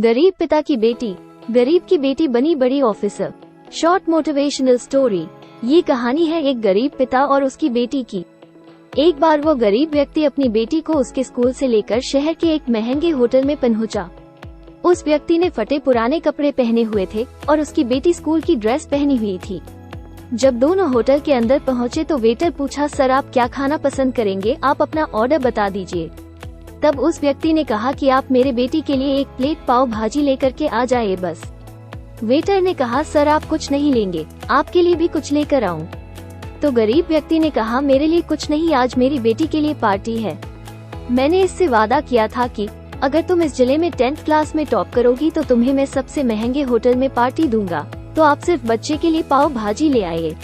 गरीब पिता की बेटी, गरीब की बेटी बनी बड़ी ऑफिसर। Short motivational story. ये कहानी है एक गरीब पिता और उसकी बेटी की। एक बार वो गरीब व्यक्ति अपनी बेटी को उसके स्कूल से लेकर शहर के एक महंगे होटल में पहुंचा। उस व्यक्ति ने फटे पुराने कपड़े पहने हुए थे और उसकी बेटी स्कूल की ड्रेस पहनी हुई थी। जब दोनों होटल के अंदर पहुंचे तो वेटर पूछा, सर आप क्या खाना पसंद करेंगे, आप अपना ऑर्डर बता दीजिए। तब उस व्यक्ति ने कहा कि आप मेरे बेटी के लिए एक प्लेट पाव भाजी लेकर के आ जाइए बस। वेटर ने कहा, सर आप कुछ नहीं लेंगे, आपके लिए भी कुछ लेकर आऊं? तो गरीब व्यक्ति ने कहा, मेरे लिए कुछ नहीं, आज मेरी बेटी के लिए पार्टी है। मैंने इससे वादा किया था कि अगर तुम इस जिले में 10th क्लास में टॉप करोगी तो तुम्हें मैं सबसे महंगे होटल में पार्टी दूंगा, तो आप सिर्फ बच्चे के लिए पाव भाजी ले आइए।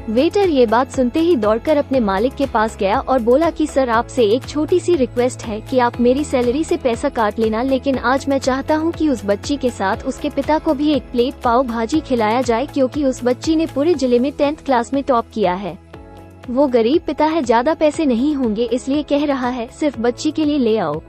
वेटर ये बात सुनते ही दौड़कर अपने मालिक के पास गया और बोला कि सर आपसे एक छोटी सी रिक्वेस्ट है कि आप मेरी सैलरी से पैसा काट लेना, लेकिन आज मैं चाहता हूं कि उस बच्ची के साथ उसके पिता को भी एक प्लेट पाव भाजी खिलाया जाए, क्योंकि उस बच्ची ने पूरे जिले में 10th क्लास में टॉप किया है। वो गरीब पिता है, ज्यादा पैसे नहीं होंगे, इसलिए कह रहा है सिर्फ बच्ची के लिए ले आओ।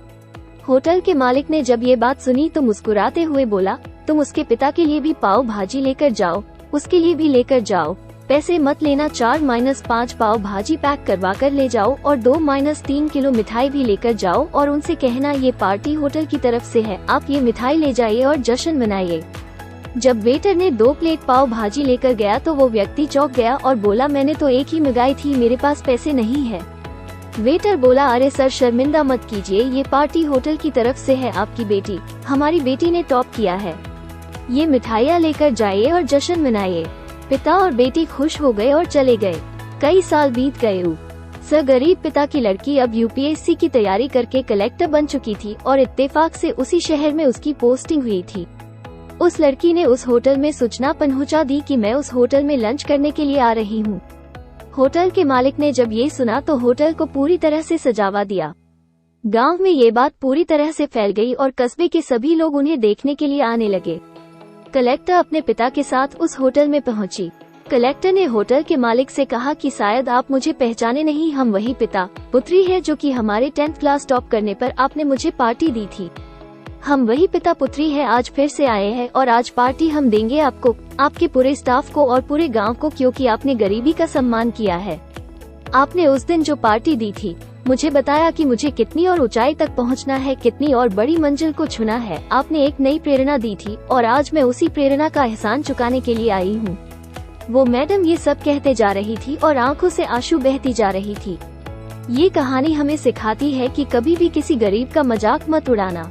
होटल के मालिक ने जब ये बात सुनी तो मुस्कुराते हुए बोला, तुम उसके पिता के लिए भी पाव भाजी लेकर जाओ, उसके लिए भी लेकर जाओ, पैसे मत लेना, 4-5 पाव भाजी पैक करवा कर ले जाओ और 2-3 किलो मिठाई भी लेकर जाओ और उनसे कहना ये पार्टी होटल की तरफ से है, आप ये मिठाई ले जाइए और जश्न मनाइए। जब वेटर ने 2 प्लेट पाव भाजी लेकर गया तो वो व्यक्ति चौंक गया और बोला, मैंने तो एक ही मंगाई थी, मेरे पास पैसे नहीं है। वेटर बोला, अरे सर शर्मिंदा मत कीजिए, ये पार्टी होटल की तरफ से है, आपकी बेटी, हमारी बेटी ने टॉप किया है, ये मिठाइयाँ लेकर जाइए और जश्न मनाइए। पिता और बेटी खुश हो गए और चले गए। कई साल बीत गए। सर गरीब पिता की लड़की अब यूपीएससी की तैयारी करके कलेक्टर बन चुकी थी और इत्तेफाक से उसी शहर में उसकी पोस्टिंग हुई थी। उस लड़की ने उस होटल में सूचना पहुंचा दी कि मैं उस होटल में लंच करने के लिए आ रही हूँ। होटल के मालिक ने जब ये सुना तो होटल को पूरी तरह से सजावा दिया। गांव में ये बात पूरी तरह से फैल गई और कस्बे के सभी लोग उन्हें देखने के लिए आने लगे। कलेक्टर अपने पिता के साथ उस होटल में पहुंची। कलेक्टर ने होटल के मालिक से कहा कि शायद आप मुझे पहचाने नहीं, हम वही पिता पुत्री है जो कि हमारे 10th क्लास टॉप करने पर आपने मुझे पार्टी दी थी। हम वही पिता पुत्री है, आज फिर से आए हैं और आज पार्टी हम देंगे आपको, आपके पूरे स्टाफ को और पूरे गांव को, क्योंकि आपने गरीबी का सम्मान किया है। आपने उस दिन जो पार्टी दी थी, मुझे बताया कि मुझे कितनी और ऊंचाई तक पहुंचना है, कितनी और बड़ी मंजिल को छूना है। आपने एक नई प्रेरणा दी थी और आज मैं उसी प्रेरणा का एहसान चुकाने के लिए आई हूँ। वो मैडम ये सब कहते जा रही थी और आंखों से आंसू बहती जा रही थी। ये कहानी हमें सिखाती है कि कभी भी किसी गरीब का मजाक मत उड़ाना।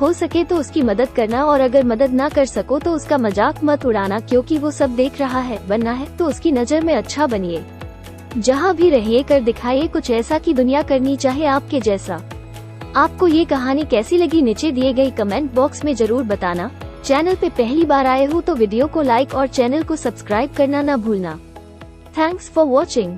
हो सके तो उसकी मदद करना और अगर मदद ना कर सको तो उसका मजाक मत उड़ाना, क्योंकि वो सब देख रहा है। बनना है तो उसकी नजर में अच्छा बनिए। जहाँ भी रहिए कर दिखाइए कुछ ऐसा कि दुनिया करनी चाहे आपके जैसा। आपको ये कहानी कैसी लगी नीचे दिए गई कमेंट बॉक्स में जरूर बताना। चैनल पे पहली बार आए हो तो वीडियो को लाइक और चैनल को सब्सक्राइब करना ना भूलना। Thanks for watching.